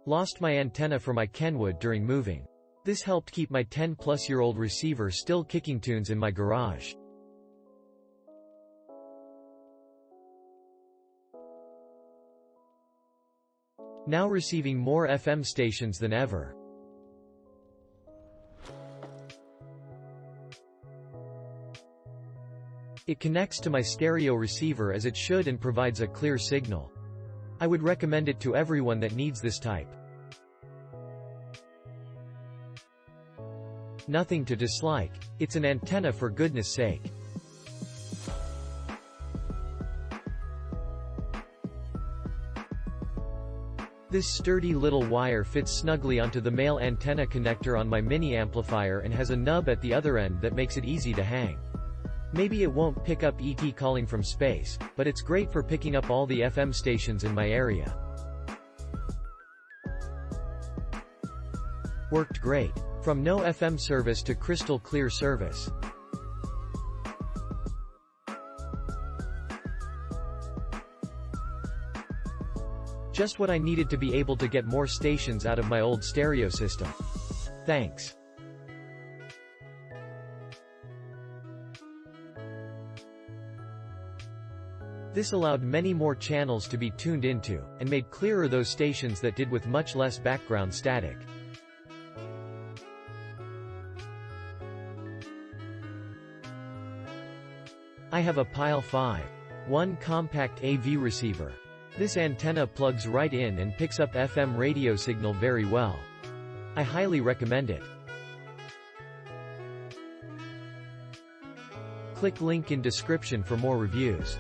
Lost my antenna for my Kenwood during moving. This helped keep my 10-plus-year-old receiver still kicking tunes in my garage. Now receiving more FM stations than ever. It connects to my stereo receiver as it should and provides a clear signal. I would recommend it to everyone that needs this type. Nothing to dislike. It's an antenna for goodness sake. This sturdy little wire fits snugly onto the male antenna connector on my mini amplifier and has a nub at the other end that makes it easy to hang. Maybe it won't pick up ET calling from space, but it's great for picking up all the FM stations in my area. Worked great. From no FM service to crystal clear service. Just what I needed to be able to get more stations out of my old stereo system. Thanks. This allowed many more channels to be tuned into, and made clearer those stations that did with much less background static. I have a Pile 5.1 compact AV receiver. This antenna plugs right in and picks up FM radio signal very well. I highly recommend it. Click link in description for more reviews.